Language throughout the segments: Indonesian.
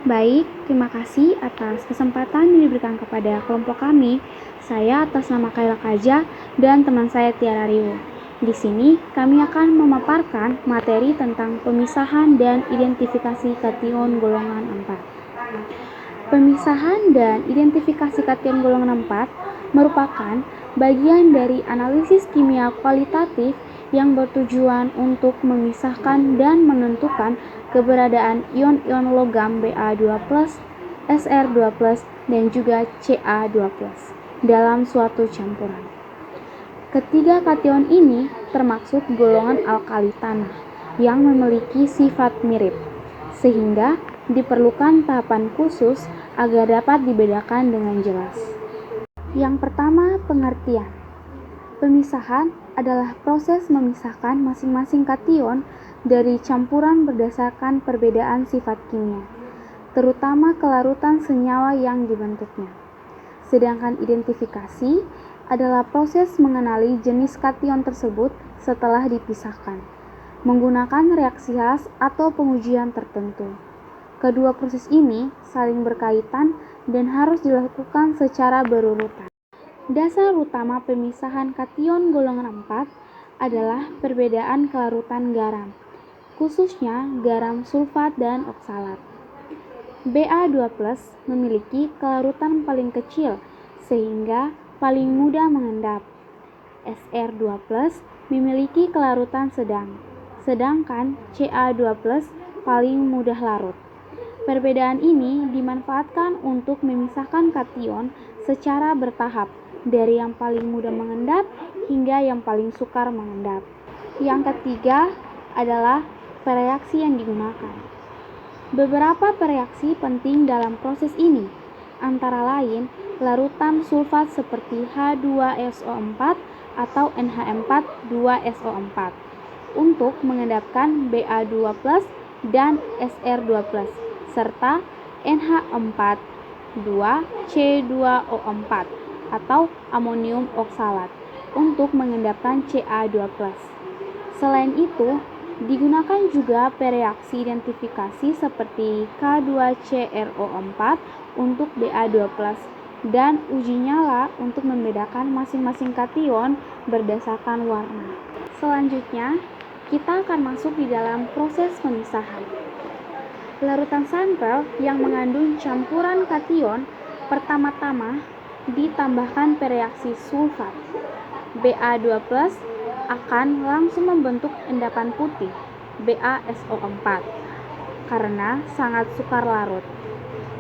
Baik, terima kasih atas kesempatan yang diberikan kepada kelompok kami. Saya atas nama Kaila Kaja dan teman saya Tiara Riwo. Di sini kami akan memaparkan materi tentang pemisahan dan identifikasi kation golongan 4. Pemisahan dan identifikasi kation golongan 4 merupakan bagian dari analisis kimia kualitatif yang bertujuan untuk memisahkan dan menentukan keberadaan ion-ion logam Ba2+, Sr2+, dan juga Ca2+ dalam suatu campuran. Ketiga kation ini termasuk golongan alkali tanah yang memiliki sifat mirip, sehingga diperlukan tahapan khusus agar dapat dibedakan dengan jelas. Yang pertama, pengertian. Pemisahan adalah proses memisahkan masing-masing kation dari campuran berdasarkan perbedaan sifat kimia, terutama kelarutan senyawa yang dibentuknya. Sedangkan identifikasi adalah proses mengenali jenis kation tersebut setelah dipisahkan, menggunakan reaksi khas atau pengujian tertentu. Kedua proses ini saling berkaitan dan harus dilakukan secara berurutan. Dasar utama pemisahan kation golongan 4 adalah perbedaan kelarutan garam, khususnya garam sulfat dan oksalat. Ba2+ memiliki kelarutan paling kecil sehingga paling mudah mengendap. Sr2+ memiliki kelarutan sedang, sedangkan Ca2+ paling mudah larut. Perbedaan ini dimanfaatkan untuk memisahkan kation secara bertahap dari yang paling mudah mengendap hingga yang paling sukar mengendap. Yang ketiga adalah pereaksi yang digunakan. Beberapa pereaksi penting dalam proses ini, antara lain larutan sulfat seperti H2SO4 atau NH4-2SO4 untuk mengendapkan Ba2+ dan Sr2+, serta NH4-2C2O4 atau amonium oksalat untuk mengendapkan Ca2+. Selain itu, digunakan juga pereaksi identifikasi seperti K2CrO4 untuk Ba2+ dan uji nyala untuk membedakan masing-masing kation berdasarkan warna. Selanjutnya, kita akan masuk di dalam proses pemisahan. Larutan sampel yang mengandung campuran kation pertama-tama ditambahkan pereaksi sulfat. Ba2+ akan langsung membentuk endapan putih, BaSO4, karena sangat sukar larut.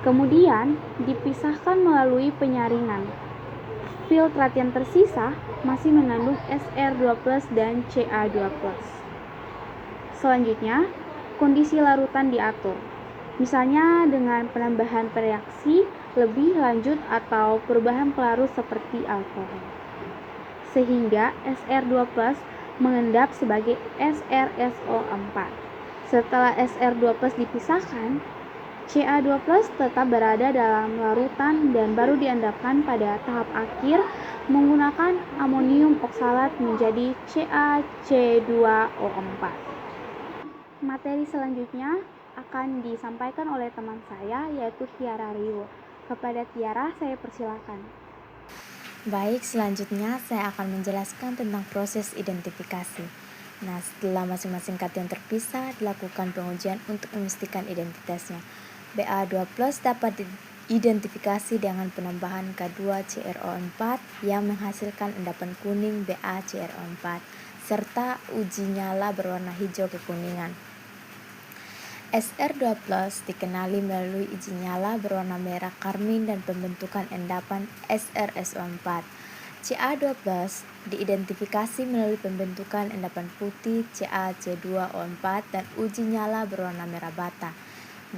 Kemudian dipisahkan melalui penyaringan. Filtrat yang tersisa masih mengandung Sr2+ dan Ca2+. Selanjutnya, kondisi larutan diatur, misalnya dengan penambahan pereaksi lebih lanjut atau perubahan pelarut seperti alkohol, sehingga Sr2+ mengendap sebagai SrSO4. Setelah Sr2+ dipisahkan, Ca2+ tetap berada dalam larutan dan baru diendapkan pada tahap akhir menggunakan amonium oksalat menjadi CaC2O4. Materi selanjutnya akan disampaikan oleh teman saya, yaitu Tiara Riwo. Kepada Tiara, saya persilakan. Baik, selanjutnya saya akan menjelaskan tentang proses identifikasi. Nah, setelah masing-masing kation terpisah, dilakukan pengujian untuk memastikan identitasnya. Ba2+ dapat diidentifikasi dengan penambahan K2CrO4 yang menghasilkan endapan kuning BaCrO4, serta uji nyala berwarna hijau kekuningan. Sr2+ dikenali melalui uji nyala berwarna merah karmin dan pembentukan endapan SrSO4. Ca2+ diidentifikasi melalui pembentukan endapan putih CaC2O4 dan uji nyala berwarna merah bata.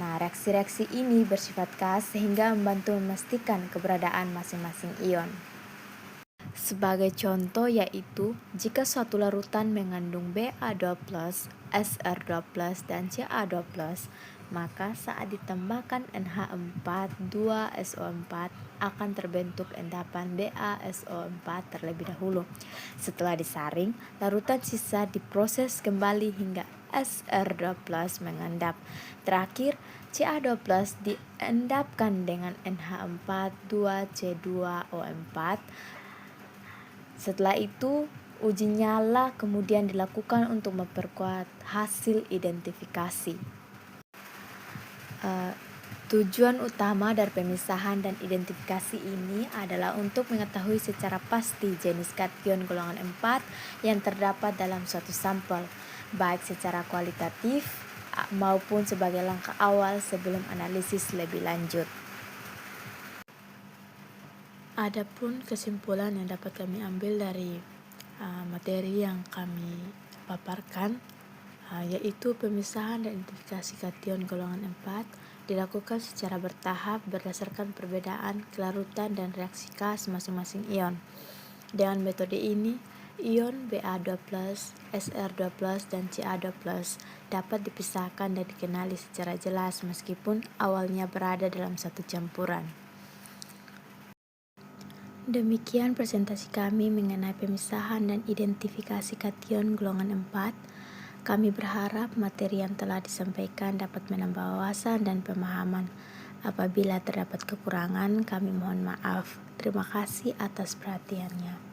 Nah, reaksi-reaksi ini bersifat khas sehingga membantu memastikan keberadaan masing-masing ion. Sebagai contoh yaitu, jika suatu larutan mengandung Ba2+, Sr2+, dan Ca2+, maka saat ditambahkan NH4-2SO4 akan terbentuk endapan BaSO4 terlebih dahulu. Setelah disaring, larutan sisa diproses kembali hingga Sr2+ mengendap. Terakhir, Ca2+ diendapkan dengan NH4 2C2O4. Setelah itu, uji nyala kemudian dilakukan untuk memperkuat hasil identifikasi. Tujuan utama dari pemisahan dan identifikasi ini adalah untuk mengetahui secara pasti jenis kation golongan 4 yang terdapat dalam suatu sampel, baik secara kualitatif maupun sebagai langkah awal sebelum analisis lebih lanjut. Adapun kesimpulan yang dapat kami ambil dari materi yang kami paparkan, yaitu pemisahan dan identifikasi kation golongan 4 dilakukan secara bertahap berdasarkan perbedaan kelarutan dan reaksi K masing-masing ion. Dengan metode ini, ion Ba2+, Sr2+, dan Ca2+ dapat dipisahkan dan dikenali secara jelas meskipun awalnya berada dalam satu campuran. Demikian presentasi kami mengenai pemisahan dan identifikasi kation golongan 4. Kami berharap materi yang telah disampaikan dapat menambah wawasan dan pemahaman. Apabila terdapat kekurangan, kami mohon maaf. Terima kasih atas perhatiannya.